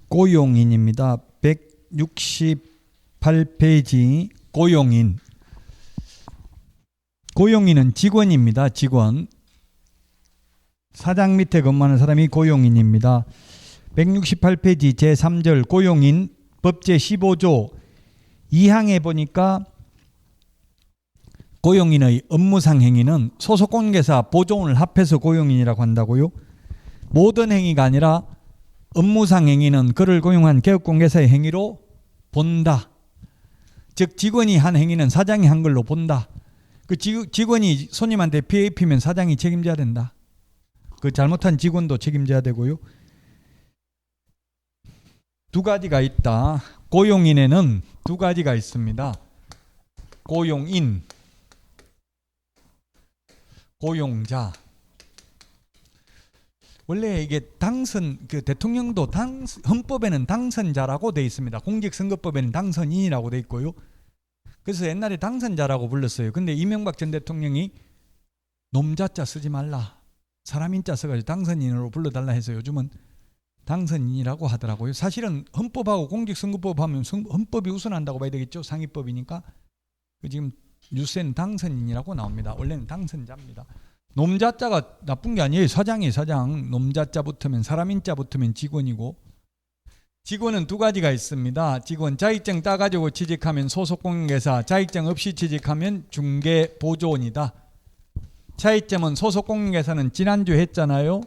고용인입니다. 168페이지 고용인. 고용인은 직원입니다. 직원. 사장 밑에 근무하는 사람이 고용인입니다. 168페이지 제3절 고용인 법제 15조 2항에 보니까 고용인의 업무상 행위는 소속공개사 보조원을 합해서 고용인이라고 한다고요. 모든 행위가 아니라 업무상 행위는 그를 고용한 개업공개사의 행위로 본다. 즉 직원이 한 행위는 사장이 한 걸로 본다. 그 직원이 손님한테 피해 입히면 사장이 책임져야 된다. 그 잘못한 직원도 책임져야 되고요. 두 가지가 있다. 고용인에는 두 가지가 있습니다. 고용인, 고용자. 원래 이게 대통령도 헌법에는 당선자라고 돼 있습니다. 공직선거법에는 당선인이라고 돼 있고요. 그래서 옛날에 당선자라고 불렀어요. 근데 이명박 전 대통령이 놈자자 쓰지 말라, 사람인자 써가지고 당선인으로 불러달라 해서 요즘은 당선인이라고 하더라고요. 사실은 헌법하고 공직선거법 하면 헌법이 우선한다고 봐야 되겠죠. 상위법이니까. 지금 뉴스에는 당선인이라고 나옵니다. 원래는 당선자입니다. 놈자자가 나쁜 게 아니에요. 사장이에요. 사장. 놈자자 붙으면, 사람인자 붙으면 직원이고. 직원은 두 가지가 있습니다. 직원 자격증 따가지고 취직하면 소속공개사, 자격증 없이 취직하면 중개보조원이다. 차이점은 소속공개사는 지난주에 했잖아요.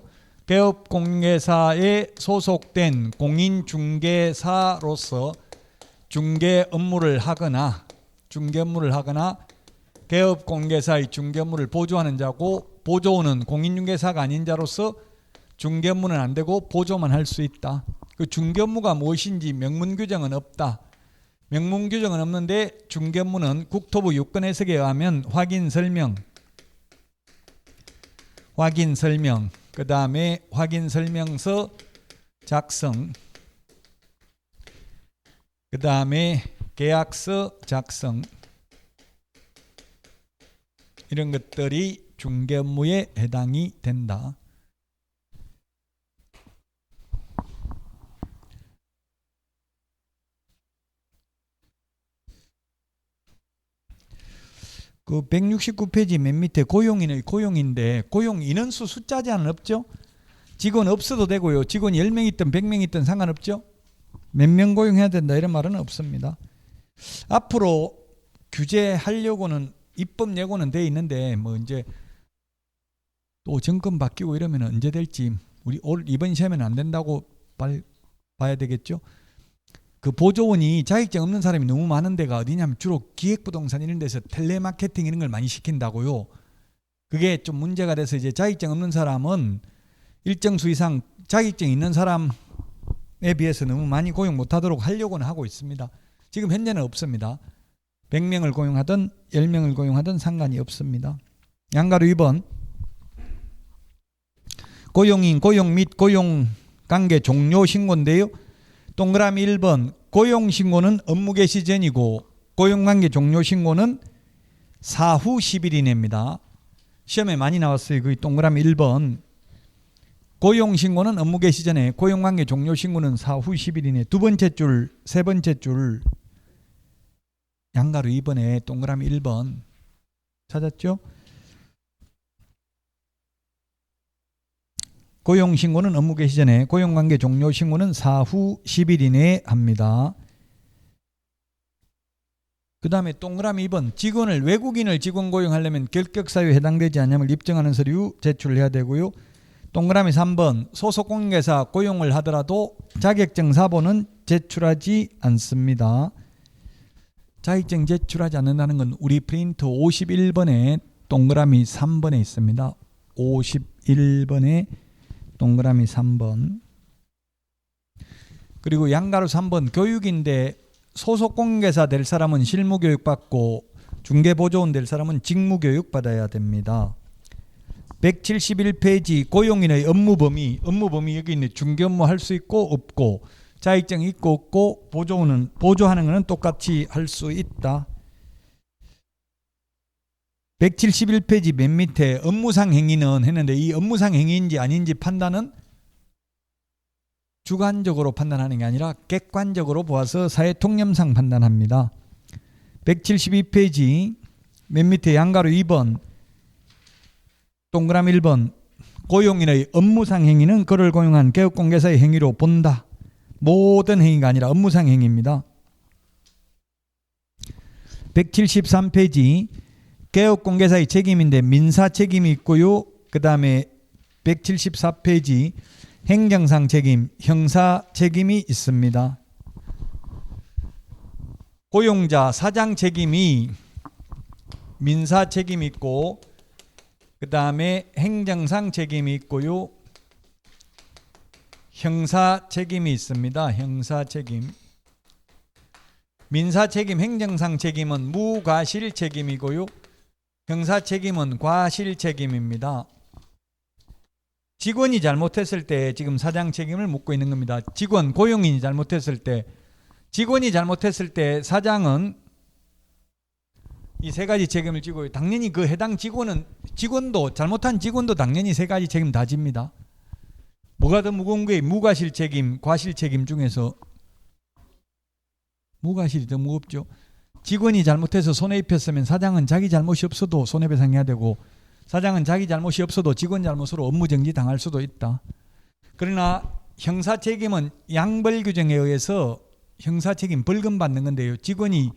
개업공개사에 소속된 공인중개사로서 중개 업무를 하거나 개업공개사의 중개 업무를 보조하는 자고, 보조원은 공인중개사가 아닌 자로서 중개 업무는 안 되고 보조만 할 수 있다. 그 중개 업무가 무엇인지 명문 규정은 없다. 명문 규정은 없는데 중개 업무는 국토부 유권 해석에 의하면 확인 설명, 그 다음에 확인 설명서 작성, 그 다음에 계약서 작성, 이런 것들이 중개 업무에 해당이 된다. 그 169페이지 맨 밑에 고용인의 고용인데, 고용 인원수 숫자 제한은 없죠. 직원 없어도 되고요. 직원이 10명 있든 100명 있든 상관없죠. 몇 명 고용해야 된다 이런 말은 없습니다. 앞으로 규제하려고는 입법 예고는 돼 있는데 뭐 이제 또 정권 바뀌고 이러면 언제 될지, 우리 이번 시험에는 안 된다고 봐야 되겠죠. 그 보조원이 자격증 없는 사람이 너무 많은 데가 어디냐면 주로 기획부동산 이런 데서 텔레마케팅 이런 걸 많이 시킨다고요. 그게 좀 문제가 돼서 이제 자격증 없는 사람은 일정 수 이상 자격증 있는 사람에 비해서 너무 많이 고용 못하도록 하려고는 하고 있습니다. 지금 현재는 없습니다. 100명을 고용하든 10명을 고용하든 상관이 없습니다. 양가로 2번 고용인, 고용 및 고용관계 종료 신고인데요. 동그라미 1번 고용신고는 업무 개시 전이고 고용관계 종료 신고는 사후 10일 이내입니다. 시험에 많이 나왔어요. 그 동그라미 1번 고용신고는 업무 개시 전에, 고용관계 종료 신고는 사후 10일 이내. 두 번째 줄, 세 번째 줄 양가로 2번에 동그라미 1번 찾았죠? 고용신고는 업무 개시 전에, 고용관계 종료 신고는 사후 10일 이내에 합니다. 그 다음에 동그라미 2번 직원을, 외국인을 직원 고용하려면 결격사유에 해당되지 않냐면 입증하는 서류 제출해야 되고요. 동그라미 3번 소속공개사 고용을 하더라도 자격증 사본은 제출하지 않습니다. 자격증 제출하지 않는다는 건 우리 프린트 51번에 동그라미 3번에 있습니다. 51번에 동그라미 3번. 그리고 양가로 3번 교육인데 소속공개사 될 사람은 실무교육 받고 중개보조원 될 사람은 직무교육 받아야 됩니다. 171페이지 고용인의 업무 범위 여기 있네. 중개업무 할 수 있고 없고, 자격증 있고 없고, 보조하는 것은 똑같이 할 수 있다. 171페이지 맨 밑에 업무상 행위는 했는데 이 업무상 행위인지 아닌지 판단은 주관적으로 판단하는 게 아니라 객관적으로 보아서 사회 통념상 판단합니다. 172페이지 맨 밑에 양가로 2번 동그라미 1번 고용인의 업무상 행위는 그를 고용한 개업공개사의 행위로 본다. 모든 행위가 아니라 업무상 행위입니다. 173페이지 개업공개사의 책임인데 민사 책임이 있고요. 그 다음에 174페이지 행정상 책임, 형사 책임이 있습니다. 고용자 사장 책임이 민사 책임이 있고 그 다음에 행정상 책임이 있고요. 형사 책임이 있습니다. 형사 책임. 민사 책임, 행정상 책임은 무과실 책임이고요. 형사 책임은 과실 책임입니다. 직원이 잘못했을 때 지금 사장 책임을 묻고 있는 겁니다. 직원, 고용인이 잘못했을 때, 직원이 잘못했을 때 사장은 이 세 가지 책임을 지고 당연히 그 해당 직원도 잘못한 직원도 당연히 세 가지 책임 다 집니다. 뭐가 더 무거운 거예요? 무과실 책임, 과실 책임 중에서 무과실이 더 무겁죠. 직원이 잘못해서 손해 입혔으면 사장은 자기 잘못이 없어도 손해배상해야 되고 사장은 자기 잘못이 없어도 직원 잘못으로 업무정지 당할 수도 있다. 그러나 형사 책임은 양벌 규정에 의해서 형사 책임 벌금 받는 건데요. 직원이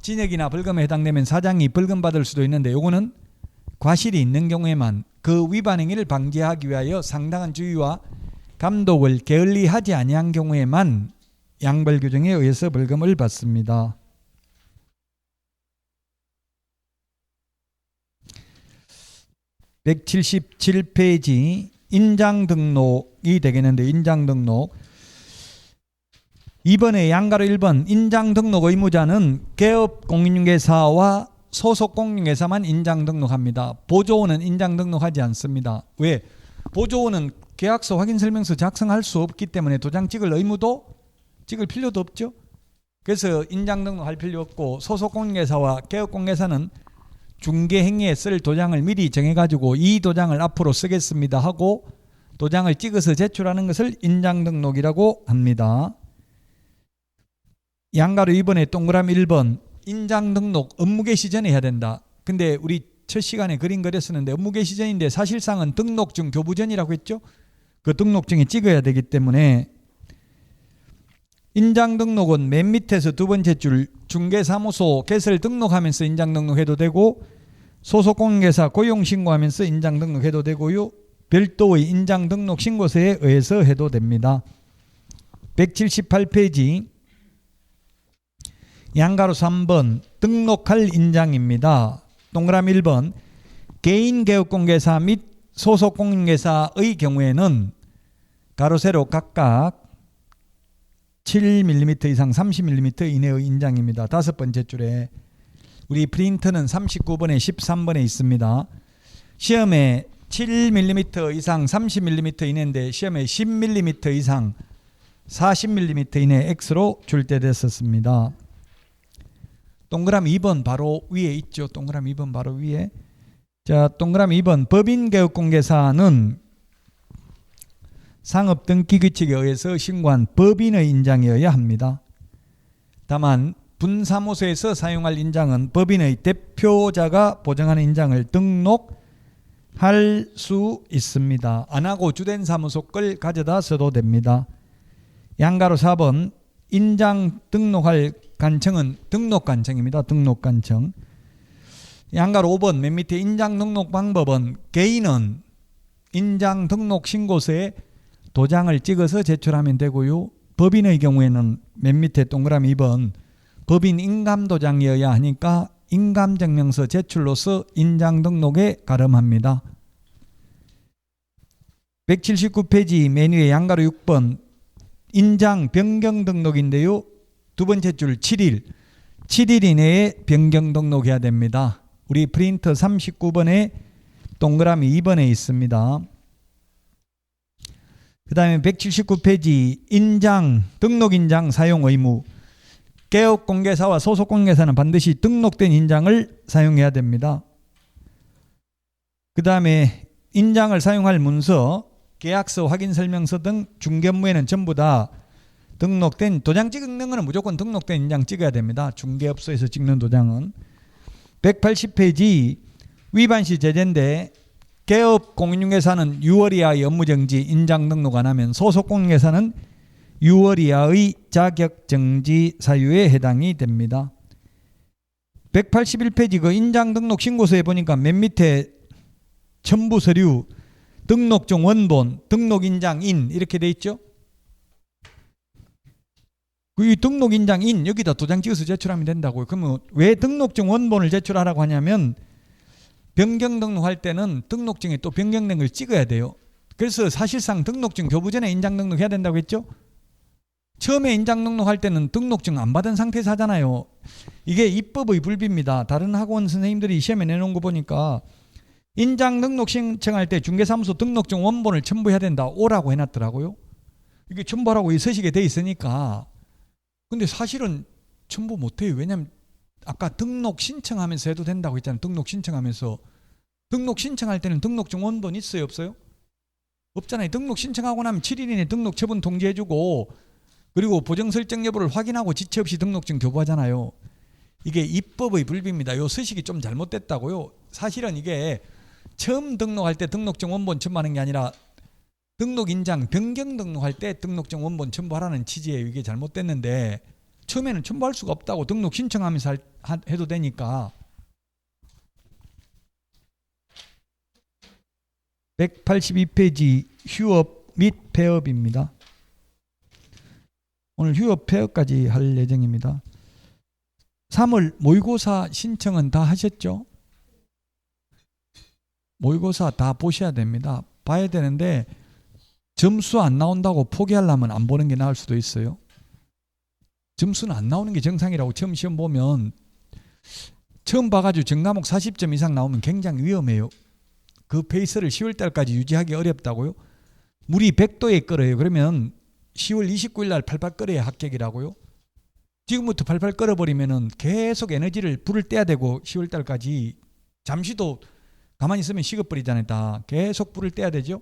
징역이나 벌금에 해당되면 사장이 벌금 받을 수도 있는데 요거는 과실이 있는 경우에만 그 위반 행위를 방지하기 위하여 상당한 주의와 감독을 게을리하지 아니한 경우에만 양벌 규정에 의해서 벌금을 받습니다. (177페이지) 인장 등록이 되겠는데 인장 등록 2번에 양가로 1번 인장 등록 의무자는 개업 공인중개사와 소속 공인중개사만 인장 등록합니다. 보조원은 인장 등록하지 않습니다. 왜? 보조원은 계약서 확인설명서 작성할 수 없기 때문에 도장 찍을 필요도 없죠. 그래서 인장 등록할 필요 없고 소속 공인중개사와 개업 공인중개사는 중개 행위에 쓸 도장을 미리 정해가지고 이 도장을 앞으로 쓰겠습니다 하고 도장을 찍어서 제출하는 것을 인장 등록이라고 합니다. 양가로 2번에 동그라미 1번 인장 등록 업무 개시 전에 해야 된다. 근데 우리 첫 시간에 그림 그렸었는데 업무 개시 전인데 사실상은 등록증 교부 전이라고 했죠. 그 등록증에 찍어야 되기 때문에 인장 등록은 맨 밑에서 두 번째 줄 중개사무소 개설 등록하면서 인장 등록해도 되고 소속 공인중개사 고용 신고하면서 인장 등록해도 되고요. 별도의 인장 등록 신고서에 의해서 해도 됩니다. 178페이지 양가로 3번 등록할 인장입니다. 동그라미 1번 개인 개업공개사 및 소속 공인중개사의 경우에는 가로 세로 각각 7mm 이상 30mm 이내의 인장입니다. 다섯 번째 줄에 우리 프린터는 39번에 13번에 있습니다. 시험에 7mm 이상 30mm 이내인데 시험에 10mm 이상 40mm 이내 X로 출제됐었습니다. 동그라미 2번 바로 위에 있죠. 동그라미 2번 바로 위에. 자, 동그라미 2번 법인개업공개사는 상업등기규칙에 의해서 신고한 법인의 인장이어야 합니다. 다만 분사무소에서 사용할 인장은 법인의 대표자가 보정하는 인장을 등록할 수 있습니다. 안 하고 주된 사무소 걸 가져다 써도 됩니다. 양가로 4번 인장 등록할 간청은 등록간청입니다. 등록간청. 양가로 5번 맨 밑에 인장 등록 방법은 개인은 인장 등록 신고서에 도장을 찍어서 제출하면 되고요. 법인의 경우에는 맨 밑에 동그라미 2번 법인 인감도장이어야 하니까 인감증명서 제출로서 인장 등록에 가름합니다. 179페이지 맨 위에 양가로 6번 인장 변경 등록인데요. 두 번째 줄 7일 이내에 변경 등록해야 됩니다. 우리 프린터 39번에 동그라미 2번에 있습니다. 그 다음에 179페이지 인장, 등록인장 사용 의무. 개업공개사와 소속공개사는 반드시 등록된 인장을 사용해야 됩니다. 그 다음에 인장을 사용할 문서 계약서, 확인설명서 등 중개업무에는 전부 다 등록된 도장 찍는 거는 무조건 등록된 인장 찍어야 됩니다. 중개업소에서 찍는 도장은. 180페이지 위반 시 제재인데 개업 공인중개사는 6월 이하의 업무정지 인장 등록 안 하면 소속 공인중개사는 6월 이하의 자격정지 사유에 해당이 됩니다. 181페이지 그 인장 등록 신고서에 보니까 맨 밑에 첨부 서류, 등록증 원본, 등록인장인 이렇게 돼 있죠. 이 등록인장인 여기다 도장 찍어서 제출하면 된다고요. 그러면 왜 등록증 원본을 제출하라고 하냐면 변경 등록할 때는 등록증에 또 변경된 걸 찍어야 돼요. 그래서 사실상 등록증 교부 전에 인장 등록해야 된다고 했죠. 처음에 인장 등록할 때는 등록증 안 받은 상태에서 하잖아요. 이게 입법의 불비입니다. 다른 학원 선생님들이 시험에 내놓은 거 보니까 인장 등록 신청할 때 중개사무소 등록증 원본을 첨부해야 된다. 오라고 해놨더라고요. 이게 첨부하라고 이 서식에 돼 있으니까. 근데 사실은 첨부 못해요. 왜냐면 아까 등록 신청하면서 해도 된다고 했잖아요. 등록 신청하면서. 등록 신청할 때는 등록증 원본 있어요? 없어요? 없잖아요. 등록 신청하고 나면 7일 이내 등록 처분 통지해주고 그리고 보정 설정 여부를 확인하고 지체 없이 등록증 교부하잖아요. 이게 입법의 불비입니다. 요 서식이 좀 잘못됐다고요. 사실은 이게 처음 등록할 때 등록증 원본 첨부하는 게 아니라 등록 인장 변경 등록할 때 등록증 원본 첨부하라는 취지예요. 이게 잘못됐는데 처음에는 첨부할 수가 없다고 등록 신청하면서 해도 되니까. 182페이지 휴업 및 폐업입니다. 오늘 휴업 폐업까지 할 예정입니다. 3월 모의고사 신청은 다 하셨죠? 모의고사 다 보셔야 됩니다. 봐야 되는데 점수 안 나온다고 포기하려면 안 보는 게 나을 수도 있어요. 점수는 안 나오는 게 정상이라고 처음 시험 보면 처음 봐가지고 전과목 40점 이상 나오면 굉장히 위험해요. 그 페이스를 10월 달까지 유지하기 어렵다고요. 물이 100도에 끓어요. 그러면 10월 29일 날 팔팔 끓여야 합격이라고요. 지금부터 팔팔 끓어버리면은 계속 에너지를 불을 떼야 되고 10월 달까지 잠시도 가만히 있으면 식어버리잖아요. 다 계속 불을 떼야 되죠.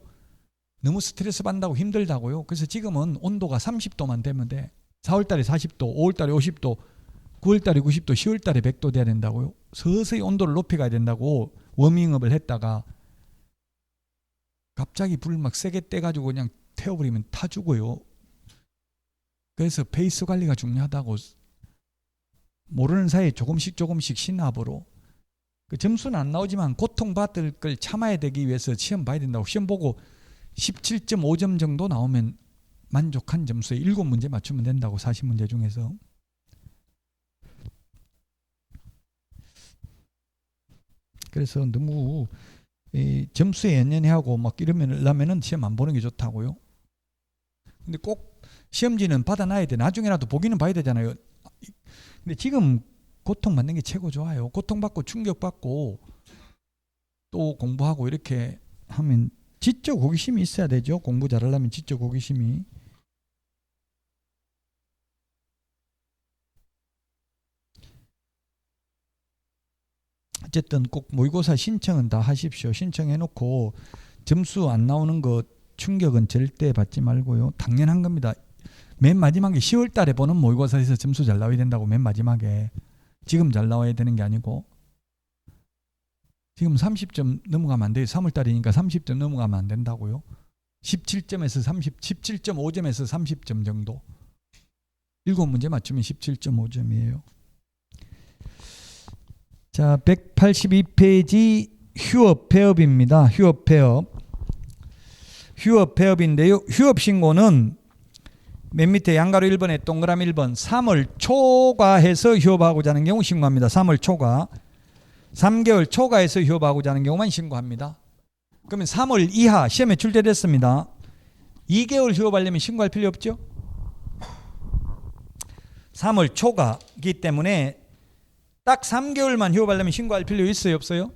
너무 스트레스 받는다고 힘들다고요. 그래서 지금은 온도가 30도만 되면 돼. 4월 달에 40도, 5월 달에 50도, 9월 달에 90도, 10월 달에 100도 돼야 된다고요. 서서히 온도를 높여가야 된다고 워밍업을 했다가 갑자기 불 막 세게 떼가지고 그냥 태워버리면 타 죽어요. 그래서 페이스 관리가 중요하다고 모르는 사이에 조금씩 신압으로 그 점수는 안 나오지만 고통받을 걸 참아야 되기 위해서 시험 봐야 된다고. 시험 보고 17.5점 정도 나오면 만족한 점수에 7문제 맞추면 된다고. 40문제 중에서. 그래서 너무 점수에 연연해하고 막 이러면은 시험 안 보는 게 좋다고요. 근데 꼭 시험지는 받아놔야 돼. 나중에라도 보기는 봐야 되잖아요. 근데 지금 고통받는 게 최고 좋아요. 고통받고 충격받고 또 공부하고 이렇게 하면 지적 호기심이 있어야 되죠. 공부 잘하려면 지적 호기심이. 어쨌든 꼭 모의고사 신청은 다 하십시오. 신청해놓고 점수 안 나오는 거 충격은 절대 받지 말고요. 당연한 겁니다. 맨 마지막에 10월 달에 보는 모의고사에서 점수 잘 나와야 된다고. 맨 마지막에. 지금 잘 나와야 되는 게 아니고. 지금 30점 넘어가면 안 돼요. 3월 달이니까 30점 넘어가면 안 된다고요. 17점에서 17.5점에서 30점 정도. 7문제 맞추면 17.5점이에요. 자, 182페이지 휴업 폐업입니다. 휴업 폐업. 휴업 폐업인데요. 휴업 신고는 맨 밑에 양가로 1번에 동그라미 1번 3월 초과해서 휴업하고자 하는 경우 신고합니다. 3월 초과. 3개월 초과해서 휴업하고자 하는 경우만 신고합니다. 그러면 3월 이하 시험에 출제됐습니다. 2개월 휴업하려면 신고할 필요 없죠? 3월 초과이기 때문에 딱 3개월만 휴업하려면 신고할 필요 있어요? 없어요?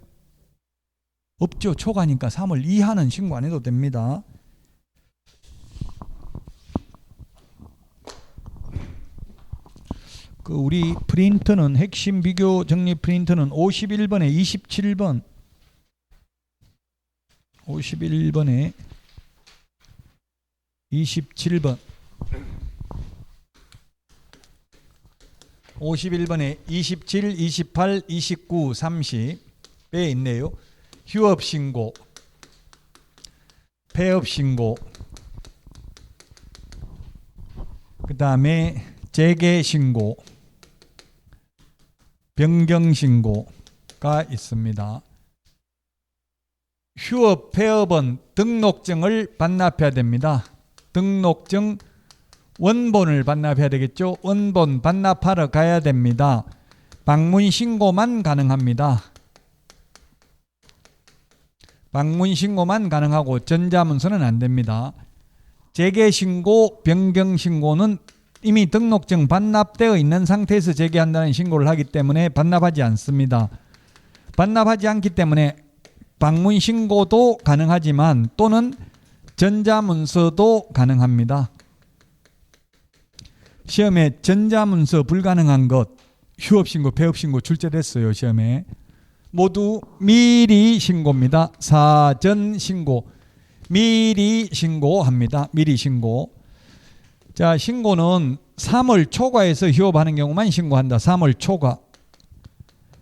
없죠. 초과니까 3월 이하는 신고 안 해도 됩니다. 그 우리 프린터는 핵심 비교 정리 프린터는 51번에 27번 51번에 27번 51번에 27, 28, 29, 30에 있네요. 휴업신고, 폐업신고, 그 다음에 재개신고, 변경신고가 있습니다. 휴업, 폐업은 등록증을 반납해야 됩니다. 등록증 원본을 반납해야 되겠죠. 원본 반납하러 가야 됩니다. 방문 신고만 가능합니다. 방문 신고만 가능하고 전자문서는 안 됩니다. 재개신고, 변경신고는 이미 등록증 반납되어 있는 상태에서 재개한다는 신고를 하기 때문에 반납하지 않습니다. 반납하지 않기 때문에 방문 신고도 가능하지만 또는 전자문서도 가능합니다. 시험에 전자문서 불가능한 것, 휴업신고, 폐업신고 출제됐어요. 시험에 모두 미리 신고입니다. 사전 신고, 미리 신고합니다. 미리 신고. 자, 신고는 3월 초과해서 휴업하는 경우만 신고한다. 3월 초과.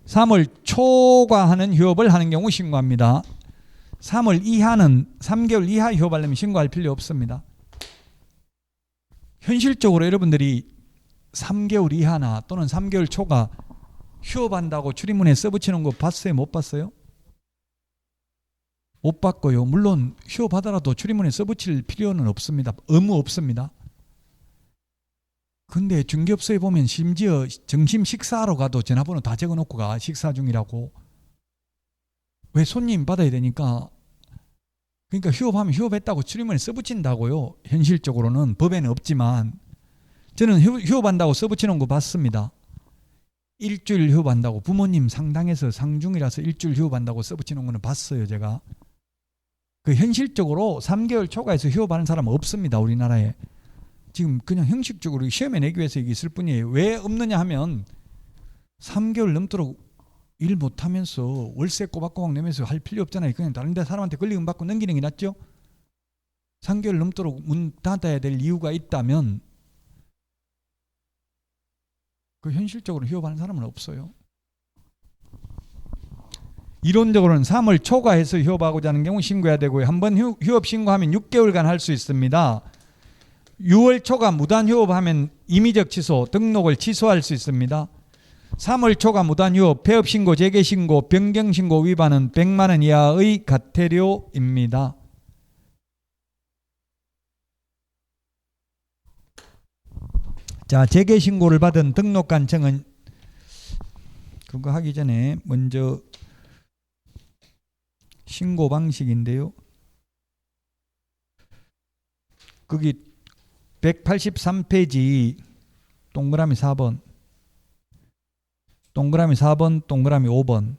3월 초과하는 휴업을 하는 경우 신고합니다. 3월 이하는 3개월 이하 휴업하려면 신고할 필요 없습니다. 현실적으로 여러분들이 3개월 이하나 또는 3개월 초과 휴업한다고 출입문에 써붙이는 거 봤어요? 못 봤어요? 못 봤고요. 물론 휴업하더라도 출입문에 써붙일 필요는 없습니다. 의무 없습니다. 근데 중개업소에 보면 심지어 점심 식사하러 가도 전화번호 다 적어놓고 가. 식사 중이라고. 왜? 손님 받아야 되니까. 그러니까 휴업하면 휴업했다고 출입문에 써붙인다고요. 현실적으로는 법에는 없지만 저는 휴업한다고 써붙이는 거 봤습니다. 일주일 휴업한다고. 부모님 상당해서 상중이라서 일주일 휴업한다고 써붙이는 거는 봤어요. 제가. 그 현실적으로 3개월 초과해서 휴업하는 사람은 없습니다. 우리나라에. 지금 그냥 형식적으로 시험에 내기 위해서 이게 있을 뿐이에요. 왜 없느냐 하면 3개월 넘도록 일 못하면서 월세 꼬박꼬박 내면서 할 필요 없잖아요. 그냥 다른 데 사람한테 권리금 받고 넘기는 게 낫죠. 3개월 넘도록 문 닫아야 될 이유가 있다면 그 현실적으로 휴업하는 사람은 없어요. 이론적으로는 3월 초과해서 휴업하고자 하는 경우 신고해야 되고요. 한번 휴업 신고하면 6개월간 할 수 있습니다. 6월 초과 무단 휴업하면 임의적 취소, 등록을 취소할 수 있습니다. 3월 초과 무단 휴업, 폐업 신고, 재개 신고, 변경 신고 위반은 100만 원 이하의 과태료입니다. 자, 재개 신고를 받은 등록관청은 그거 하기 전에 먼저 신고 방식인데요. 거기 183페이지 동그라미 4번, 동그라미 4번, 동그라미 5번,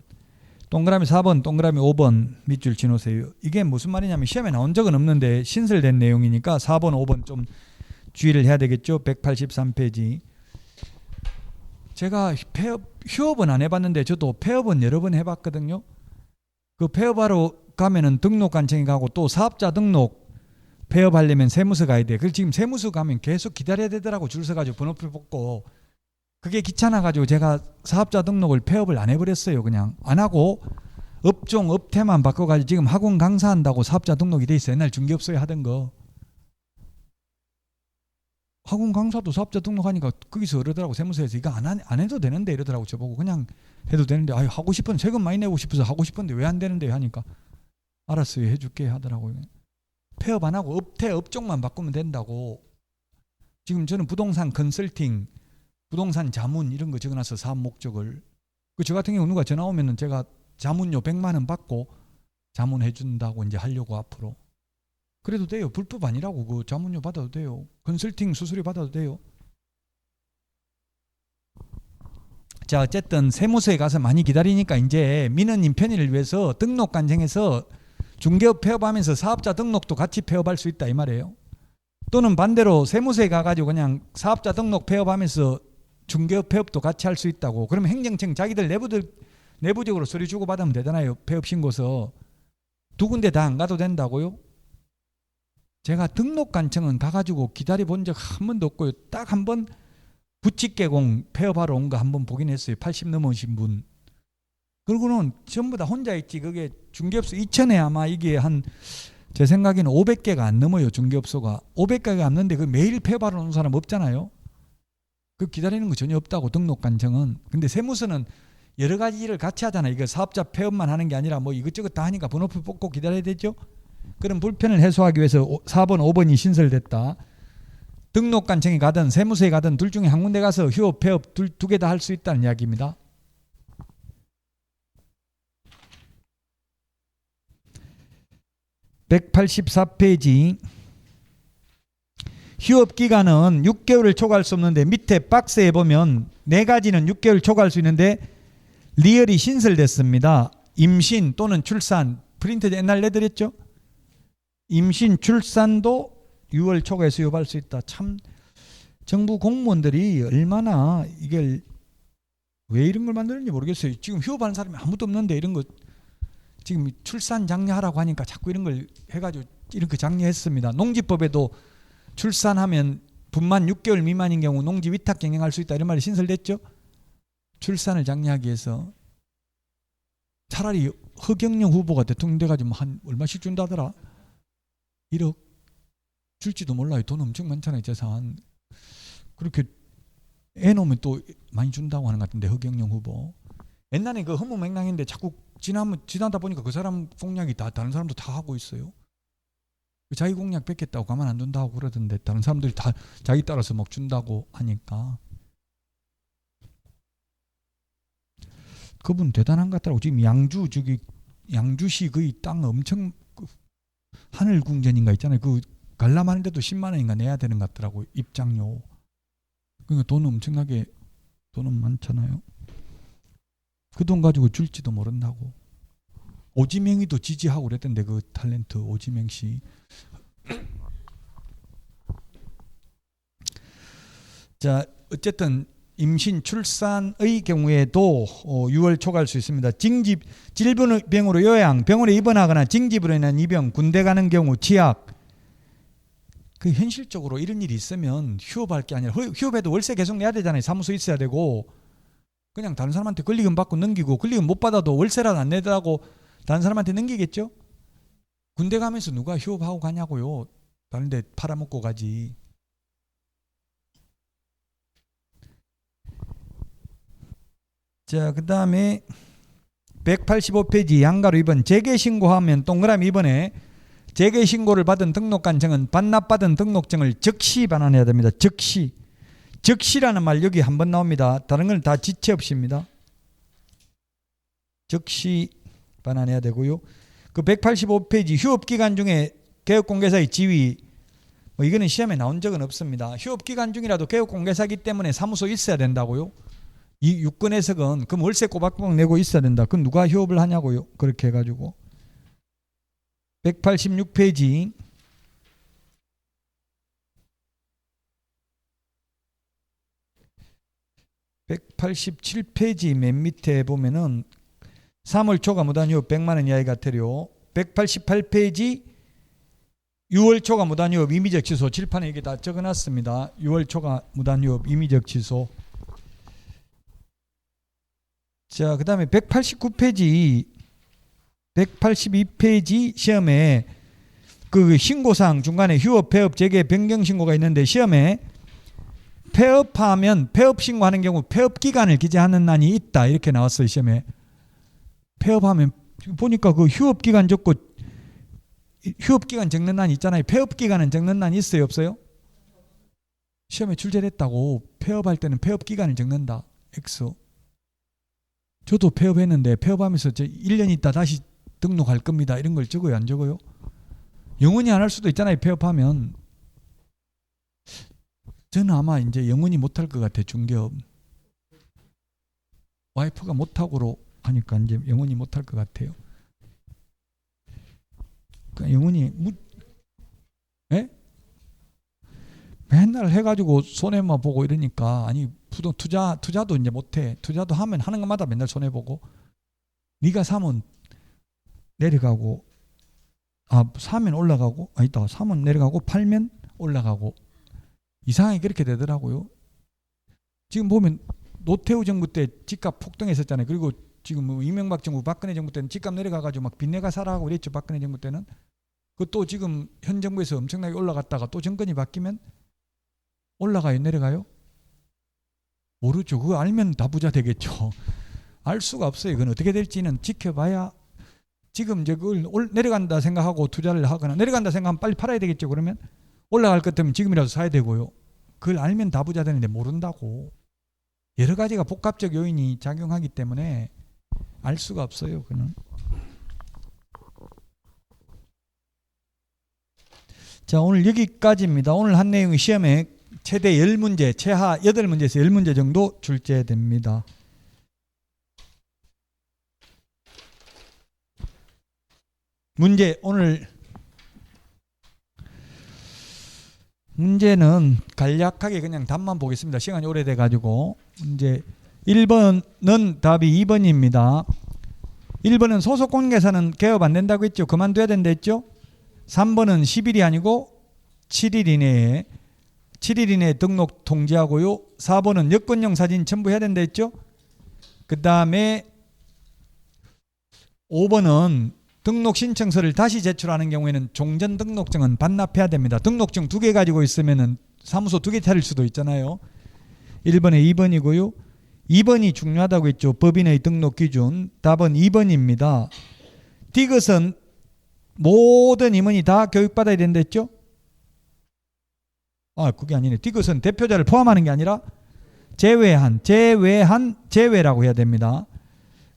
동그라미 4번, 동그라미 5번 밑줄 지놓으세요. 이게 무슨 말이냐면 시험에 나온 적은 없는데 신설된 내용이니까 4번, 5번 좀 주의를 해야 되겠죠. 183페이지. 제가 휴업은 안 해봤는데 저도 폐업은 여러 번 해봤거든요. 그 폐업하러 가면은 등록관청에 가고 또 사업자 등록 폐업하려면 세무서 가야 돼. 그래서 지금 세무서 가면 계속 기다려야 되더라고. 줄 서가지고 번호표 뽑고. 그게 귀찮아가지고 제가 사업자 등록을 폐업을 안 해버렸어요. 그냥 안 하고 업종 업태만 바꿔가지고 지금 학원 강사한다고 사업자 등록이 돼 있어요. 옛날 중개업소에 하던 거. 학원 강사도 사업자 등록하니까 거기서 이러더라고. 세무서에서 이거 안 해도 되는데 이러더라고. 저보고 그냥 해도 되는데 아유 하고 싶은 세금 많이 내고 싶어서 하고 싶은데 왜 안 되는데 하니까 알았어요. 해줄게 하더라고요. 폐업 안 하고 업태 업종만 바꾸면 된다고. 지금 저는 부동산 컨설팅, 부동산 자문 이런 거 적어놔서 사업 목적을. 저 같은 경우 누가 전화 오면은 제가 자문료 100만 원 받고 자문해 준다고 이제 하려고 앞으로. 그래도 돼요. 불법 아니라고. 그 자문료 받아도 돼요. 컨설팅 수수료 받아도 돼요. 자, 어쨌든 세무서에 가서 많이 기다리니까 이제 민원인 편의를 위해서 등록관청에서 중개업 폐업하면서 사업자 등록도 같이 폐업할 수 있다 이 말이에요. 또는 반대로 세무서에 가가지고 그냥 사업자 등록 폐업하면서 중개업 폐업도 같이 할 수 있다고. 그러면 행정청 자기들 내부적으로 서류 주고 받으면 되잖아요. 폐업 신고서. 두 군데 다 안 가도 된다고요? 제가 등록관청은 가가지고 기다려 본 적 한 번도 없고요. 딱 한 번 부칙개공 폐업하러 온 거 한 번 보긴 했어요. 80 넘으신 분. 그리고는 전부 다 혼자 있지. 그게 중개업소 2천에 아마 이게 한 제 생각에는 500개가 안 넘어요. 중개업소가 500개가 안 넘는데 그 매일 폐업하러 온 사람 없잖아요. 그 기다리는 거 전혀 없다고 등록관청은. 근데 세무서는 여러 가지 일을 같이 하잖아요. 이거 사업자 폐업만 하는 게 아니라 뭐 이것저것 다 하니까 번호표 뽑고 기다려야 되죠. 그런 불편을 해소하기 위해서 4번, 5번이 신설됐다. 등록관청에 가든 세무서에 가든 둘 중에 한 군데 가서 휴업, 폐업 두 개 다 할 수 있다는 이야기입니다. (184페이지) 휴업기간은 6개월을 초과할 수 없는데 밑에 박스에 보면 4가지는 6개월 초과할 수 있는데 리얼이 신설됐습니다. 임신 또는 출산, 프린트 옛날 내드렸죠? 임신, 출산도 6월 초과해서 휴업할 수 있다. 참 정부 공무원들이 얼마나 이걸 왜 이런 걸 만드는지 모르겠어요. 지금 휴업하는 사람이 아무도 없는데 이런 거 지금 출산 장려하라고 하니까 자꾸 이런 걸 해가지고 이렇게 장려했습니다. 농지법에도 출산하면 분만 6개월 미만인 경우 농지 위탁 경영할 수 있다 이런 말이 신설됐죠. 출산을 장려하기 위해서 차라리 허경영 후보가 대통령 돼가지고 한 얼마씩 준다더라. 1억 줄지도 몰라요. 돈 엄청 많잖아요. 재산. 그렇게 애 놓으면 또 많이 준다고 하는 것 같은데 허경영 후보. 옛날에 그 허무맹랑인데 자꾸 지나다 보니까 그 사람 공약이 다 다른 사람도 다 하고 있어요. 자기 공약 뺏겠다고 가만 안 둔다고 그러던데 다른 사람들이 다 자기 따라서 막 준다고 하니까 그분 대단한 것 같더라고. 지금 양주시 거의 땅 엄청 하늘궁전인가 있잖아요. 그 관람하는데도 10만 원인가 내야 되는 것 같더라고. 입장료. 그러니까 돈 엄청나게 돈은 많잖아요. 그 돈 가지고 줄지도 모른다고. 오지명이도 지지하고 그랬던데 그 탤런트 오지명 씨. 자, 어쨌든 임신 출산의 경우에도 6월 초과할 수 있습니다. 질병으로 요양, 병원에 입원하거나 징집으로 인한 입영, 군대 가는 경우, 치약. 그 현실적으로 이런 일이 있으면 휴업할 게 아니라 휴업해도 월세 계속 내야 되잖아요. 사무소 있어야 되고. 그냥 다른 사람한테 권리금 받고 넘기고 권리금 못 받아도 월세라도 안 내더라고 다른 사람한테 넘기겠죠. 군대 가면서 누가 휴업하고 가냐고요. 다른 데 팔아먹고 가지. 자, 그 다음에 185페이지 양가로 2번 재개신고하면 동그라미 2번에 재개신고를 받은 등록관청은 반납받은 등록증을 즉시 반환해야 됩니다. 즉시라는 말 여기 한번 나옵니다. 다른 건 다 지체 없이입니다. 즉시 반환해야 되고요. 그 185페이지 휴업기간 중에 개업공개사의 지위 뭐 이거는 시험에 나온 적은 없습니다. 휴업기간 중이라도 개업공개사이기 때문에 사무소 있어야 된다고요. 이 유권 해석은 그럼 월세 꼬박꼬박 내고 있어야 된다. 그럼 누가 휴업을 하냐고요. 그렇게 해가지고 186페이지 187페이지 맨 밑에 보면은 3월 초과 무단휴업 100만 원 이하의 과태료. 188페이지 6월 초과 무단휴업 임의적 취소. 칠판에 이게 다 적어놨습니다. 6월 초과 무단휴업 임의적 취소. 자, 그 다음에 189페이지 182페이지 시험에 그 신고사항 중간에 휴업, 폐업, 재개, 변경 신고가 있는데 시험에 폐업하면 폐업 신고하는 경우 폐업 기간을 기재하는 난이 있다 이렇게 나왔어요. 시험에 폐업하면 보니까 그 휴업 기간 적고 휴업 기간 적는 난이 있잖아요. 폐업 기간은 적는 난이 있어요, 없어요? 시험에 출제됐다고. 폐업할 때는 폐업 기간을 적는다. X. 저도 폐업했는데 폐업하면서 1년 있다 다시 등록할 겁니다. 이런 걸 적어요, 안 적어요? 영원히 안 할 수도 있잖아요. 폐업하면. 저는 아마 이제 영원히 못할 것 같아요. 중개업. 와이프가 못하고로 하니까 이제 영원히 못할 것 같아요. 그러니까 영원히 예? 맨날 해가지고 손해만 보고 이러니까 아니 투자도 이제 못해. 투자도 하면 하는 것마다 맨날 손해 보고. 네가 사면 내려가고 사면 올라가고, 있다. 사면 내려가고, 팔면 올라가고. 이상하게 그렇게 되더라고요. 지금 보면 노태우 정부 때 집값 폭등했었잖아요. 그리고 지금 뭐 이명박 정부, 박근혜 정부 때는 집값 내려가가지고 막 빚내가 사라고 그랬죠. 박근혜 정부 때는. 그 또 지금 현 정부에서 엄청나게 올라갔다가 또 정권이 바뀌면 올라가요, 내려가요? 모르죠. 그거 알면 다 부자 되겠죠. 알 수가 없어요. 그건 어떻게 될지는 지켜봐야. 지금 이제 그걸 내려간다 생각하고 투자를 하거나 내려간다 생각하면 빨리 팔아야 되겠죠. 그러면 올라갈 것 같으면 지금이라도 사야 되고요. 그걸 알면 다 부자 되는데 모른다고. 여러 가지가 복합적 요인이 작용하기 때문에 알 수가 없어요. 그는. 자, 오늘 여기까지입니다. 오늘 한 내용이 시험에 최대 10문제, 최하 8문제에서 10문제 정도 출제됩니다. 문제, 오늘 문제는 간략하게 그냥 답만 보겠습니다. 시간이 오래돼 가지고. 문제 1번은 답이 2번입니다. 1번은 소속공개사는 개업 안 된다고 했죠. 그만둬야 된다 했죠. 3번은 10일이 아니고 7일 이내에 등록 통지하고요. 4번은 여권용 사진 첨부해야 된다 했죠. 그 다음에 5번은 등록 신청서를 다시 제출하는 경우에는 종전 등록증은 반납해야 됩니다. 등록증 2개 가지고 있으면 사무소 2개 차릴 수도 있잖아요. 1번에 2번이고요. 2번이 중요하다고 했죠. 법인의 등록 기준. 답은 2번입니다. 디귿은 모든 임원이 다 교육받아야 된다 했죠? 그게 아니네. 디귿은 대표자를 포함하는 게 아니라 제외라고 해야 됩니다.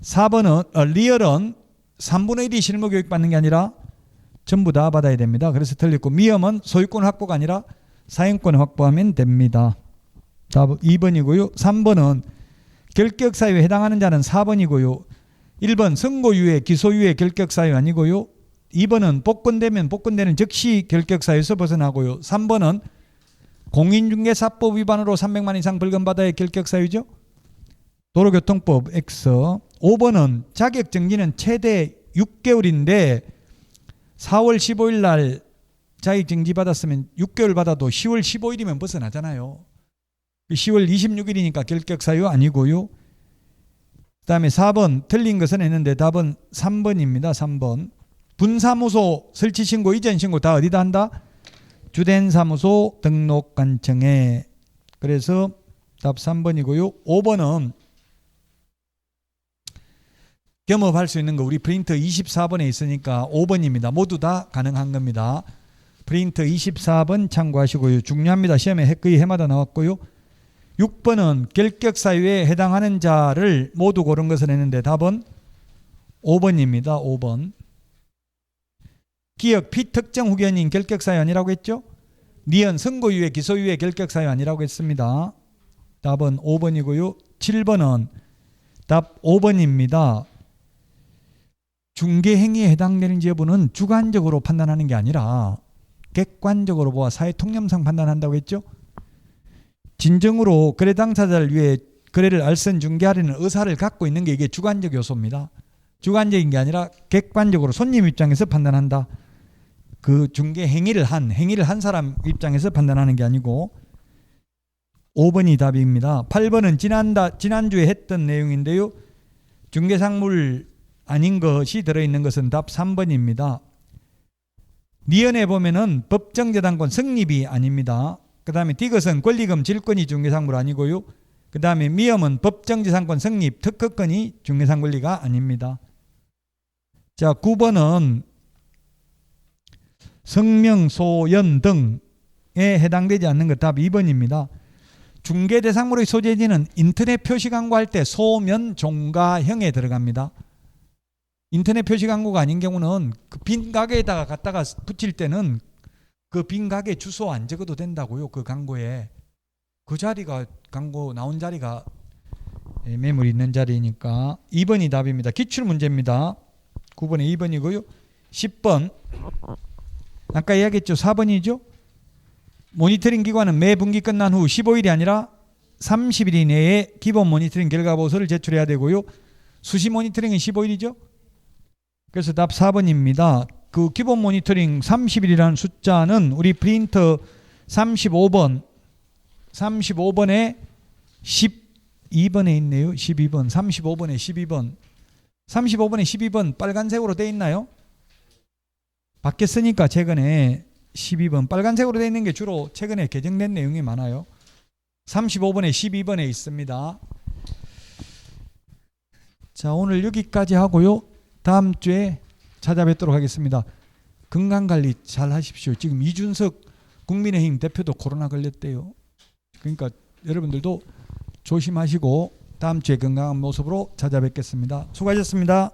4번은 리얼은 3분의 1이 실무 교육 받는 게 아니라 전부 다 받아야 됩니다. 그래서 틀렸고, 미엄은 소유권 확보가 아니라 사용권 확보하면 됩니다. 답 2번이고요. 3번은 결격사유에 해당하는 자는 4번이고요. 1번 선고유예, 기소유예 결격사유 아니고요. 2번은 복권되면 복권되는 즉시 결격사유에서 벗어나고요. 3번은 공인중개사법 위반으로 300만 이상 벌금 받아야 결격사유죠. 도로교통법 X. 5번은 자격정지는 최대 6개월인데 4월 15일 날 자격정지 받았으면 6개월 받아도 10월 15일이면 벗어나잖아요. 10월 26일이니까 결격사유 아니고요. 그 다음에 4번 틀린 것은 했는데 답은 3번입니다. 3번. 분사무소 설치신고, 이전신고 다 어디다 한다? 주된 사무소 등록관청에. 그래서 답 3번이고요. 5번은 겸업할 수 있는 거 우리 프린터 24번에 있으니까 5번입니다. 모두 다 가능한 겁니다. 프린터 24번 참고하시고요. 중요합니다. 시험에 거의 해마다 나왔고요. 6번은 결격사유에 해당하는 자를 모두 고른 것을 했는데 답은 5번입니다. 5번. 기억 피특정 후견인 결격사유 아니라고 했죠? 니은 선고유예 기소유예 결격사유 아니라고 했습니다. 답은 5번이고요. 7번은 답 5번입니다. 중개행위에 해당되는지 여부는 주관적으로 판단하는 게 아니라 객관적으로 보아 사회통념상 판단한다고 했죠. 진정으로 거래 당사자를 위해 거래를 알선 중개하려는 의사를 갖고 있는 게 이게 주관적 요소입니다. 주관적인 게 아니라 객관적으로 손님 입장에서 판단한다. 그 중개 행위를 한 사람 입장에서 판단하는 게 아니고. 5번이 답입니다. 8번은 지난주에 했던 내용인데요. 중개상물 아닌 것이 들어있는 것은 답 3번입니다. 니은에 보면은 법정재단권 성립이 아닙니다. 그 다음에 디귿은 권리금 질권이 중개상물 아니고요. 그 다음에 미엄은 법정재산권 성립 특허권이 중개상 권리가 아닙니다. 자, 9번은 성명, 소연 등에 해당되지 않는 것 답 2번입니다. 중개대상물의 소재지는 인터넷 표시 광고할 때 소면, 종가형에 들어갑니다. 인터넷 표시 광고가 아닌 경우는 그 빈 가게에다가 갖다가 붙일 때는 그 빈 가게 주소 안 적어도 된다고요. 그 광고에. 그 자리가 광고 나온 자리가 매물 있는 자리니까 2번이 답입니다. 기출문제입니다. 9번에 2번이고요. 10번 아까 이야기했죠. 4번이죠. 모니터링 기관은 매 분기 끝난 후 15일이 아니라 30일 이내에 기본 모니터링 결과 보고서를 제출해야 되고요. 수시 모니터링은 15일이죠. 그래서 답 4번입니다. 그 기본 모니터링 30일이라는 숫자는 우리 프린터 35번에 12번에 있네요. 12번. 35번에 12번. 35번에 12번 빨간색으로 돼 있나요? 바뀌었으니까 최근에 12번 빨간색으로 돼 있는 게 주로 최근에 개정된 내용이 많아요. 35번에 12번에 있습니다. 자, 오늘 여기까지 하고요. 다음 주에 찾아뵙도록 하겠습니다. 건강관리 잘 하십시오. 지금 이준석 국민의힘 대표도 코로나 걸렸대요. 그러니까 여러분들도 조심하시고 다음 주에 건강한 모습으로 찾아뵙겠습니다. 수고하셨습니다.